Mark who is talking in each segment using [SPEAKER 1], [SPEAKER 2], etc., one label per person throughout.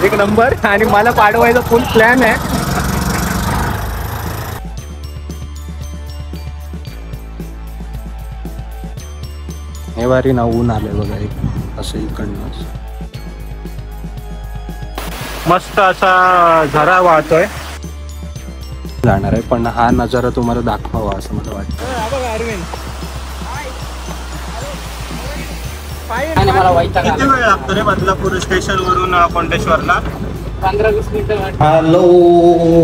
[SPEAKER 1] एक नंबर. आणि मला पाडवायचा फुल प्लॅन आहे. हे वारी ना ऊन आलंय बघा एक असं इकडनं मस्त असा झरा वाहतोय. जाणार आहे पण हा नजारा तुम्हाला दाखवावा असं मला वाटतं. बघा अरविंद किती वेळ लागतो रे बदलापूर स्टेशन वरून कोंडेश्वरला?
[SPEAKER 2] 15-20 मिनिटं.
[SPEAKER 1] हॅलो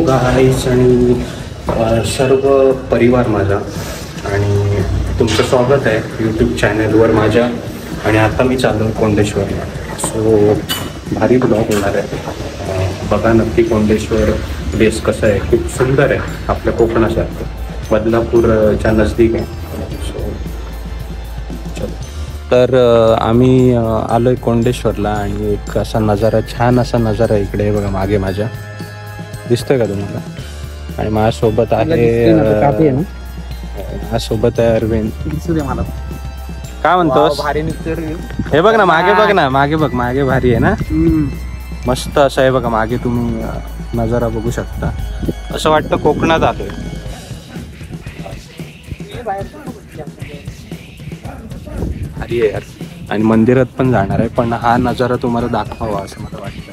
[SPEAKER 1] गाईस आणि सर्व परिवार माझा आणि तुमचं स्वागत आहे यूट्यूब चॅनलवर माझ्या. आणि आता मी चाललो कोंडेश्वरला. सो भारी ब्लॉग होणार आहे. बघा नक्की कोंडेश्वर बेस कसं आहे. खूप सुंदर आहे आपल्या कोकणासारखं. बदलापूरच्या नजदीक आहे. सो चलो. तर आम्ही आलो आहे कोंडेश्वरला आणि एक असा नजारा छान असा नजारा इकडे बघा मागे माझ्या दिसतोय का तुम्हाला. आणि माझ्यासोबत आहे माझ्यासोबत आहे अरविंद.
[SPEAKER 2] मला
[SPEAKER 1] काय म्हणतोस?
[SPEAKER 2] भारी निघतोय.
[SPEAKER 1] हे बघ ना मागे बघ ना मागे बघ मागे भारी आहे ना. मस्त असं आहे बघा मागे तुम्ही नजारा बघू शकता. असं वाटतं कोकणात आलोय. भारी आहे यार. आणि मंदिरात पण जाणार आहे पण हा नजारा तुम्हाला दाखवावा असं मला वाटतं.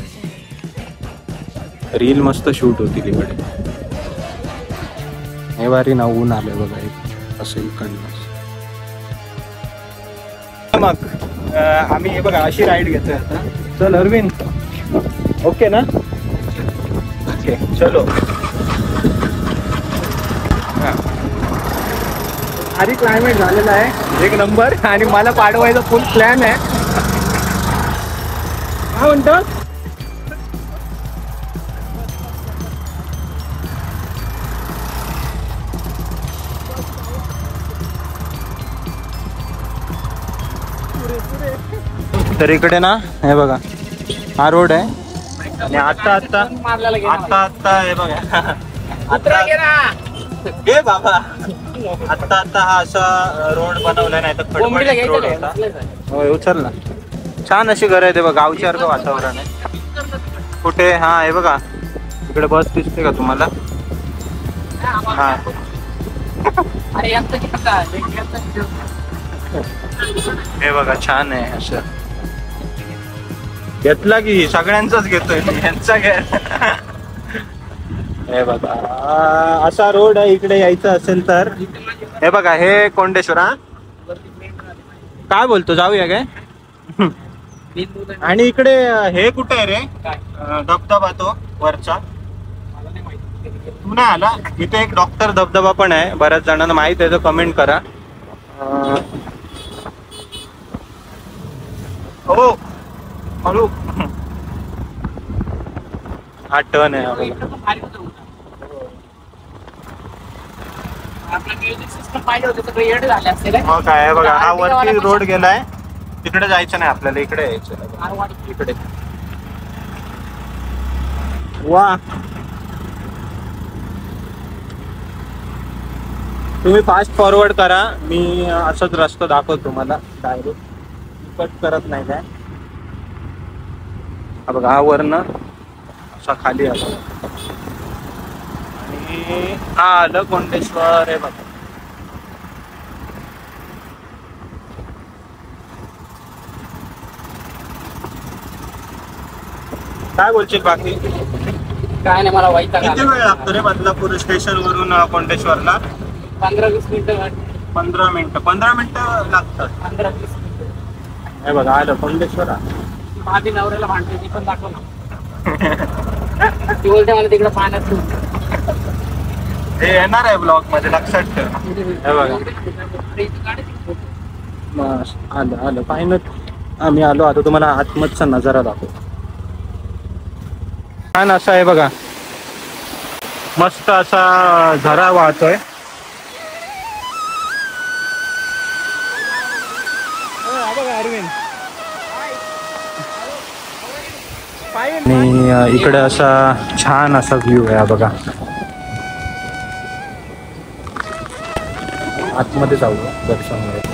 [SPEAKER 1] रील मस्त शूट होतील इकडे. हे वारी ना ऊन आलंय बघा एक असं इकडनं. मग आम्ही हे बघा अशी राईड घेतोय आता. चल अरविंद ओके ना. ओके चलो. भारी क्लायमेट झालेला आहे एक नंबर. आणि मला पाडवायचा फुल प्लॅन आहे. काय म्हणतो? तर इकडे ना हे बघा हा रोड आहे. आणि आता आता आता आता हे बघा आता हे बाबा आता आता हा असा रोड बनवलाय. नाही तर खडबडीत रोड होता. होय उचल ना. छान अशी घर आहे ते बघा. गावसारखं वातावरण आहे. कुठे हा हे बघा इकडे बस दिसते का तुम्हाला? हा हे बघा छान आहे असं. घेतला की सगळ्यांचाच घेतोय मी यांचा घ्या. हे बघा असा रोड आहे. इकडे यायचं असेल तर हे बघा हे कोंडेश्वर. हा काय बोलतो जाऊया काय? आणि इकडे हे कुठे आहे रे धबधबा तो वरचा? तू नाही आला? इथे एक डॉक्टर धबधबा पण आहे. बऱ्याच जणांना माहित आहे तर कमेंट करा. हो हळू. हा टर्न आहे. मग काय बघा हा वरती रोड गेलाय. तिकडे जायचं नाही आपल्याला. इकडे यायचं इकडे. वा तुम्ही फास्ट फॉरवर्ड करा. मी असंच रस्ता दाखवतो तुम्हाला डायरेक्ट कट करत नाही काय. हा बघा हा वरनं असा खाली आला आणि हा आलं कोंडेश्वर. हे बघा काय बोलशील बाकी?
[SPEAKER 2] काय नाही मला वैताग.
[SPEAKER 1] किती वेळ लागतो रे बदलापूर स्टेशन वरून कोंडेश्वरला?
[SPEAKER 2] 15-20 मिनिटं.
[SPEAKER 1] 15 मिनिटं. 15 मिनिटं लागतात.
[SPEAKER 2] 15-20 मिनिटं.
[SPEAKER 1] हे बघा आलं कोंडेश्वर.
[SPEAKER 2] माझी नवऱ्याला भांडते ती पण दाखव ना. ती बोलते मला तिकडे पाण्यात
[SPEAKER 1] हे येणार आहे ब्लॉग मध्ये लक्षात ठेव. हे बघा आलं आलं पाहिलं. आम्ही आलो. आता तुम्हाला आतमधचा नजारा दाखवतो. छान असा आहे बघा. मस्त असा झरा वाहतोय. बघा अरविंद. आणि इकडे असा छान असा व्ह्यू आहे बघा. आतमध्ये जाऊ दर्शन घ्यायचं.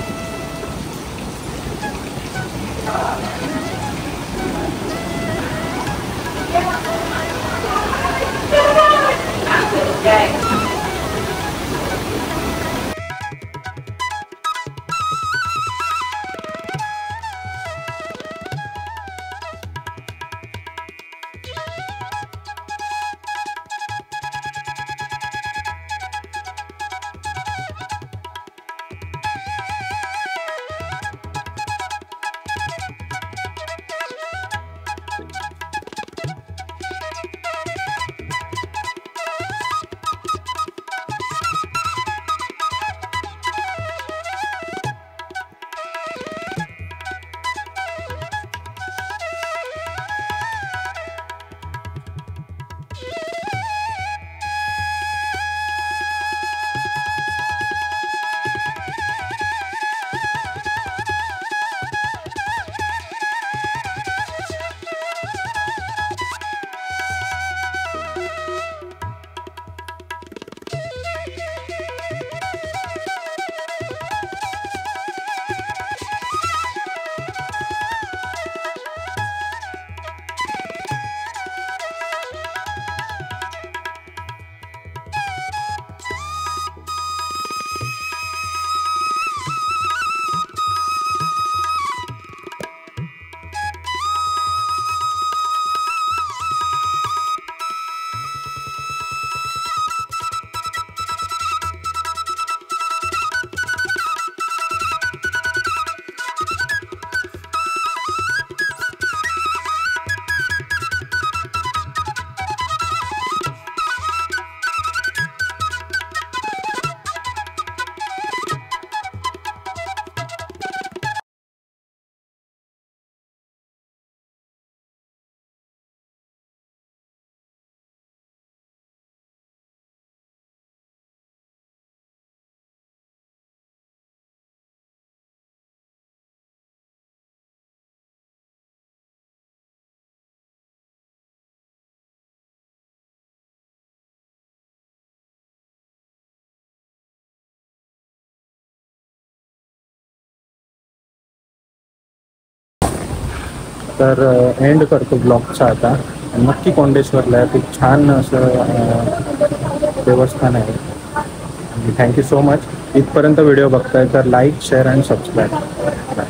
[SPEAKER 1] तर एंड करतो ब्लॉगचा आता. आणि नक्की कोंडेश्वरला आहे, खूप छान असं देवस्थान आहे. Thank you so much. इथपर्यंत व्हिडिओ बघताय तर like share and subscribe. Bye.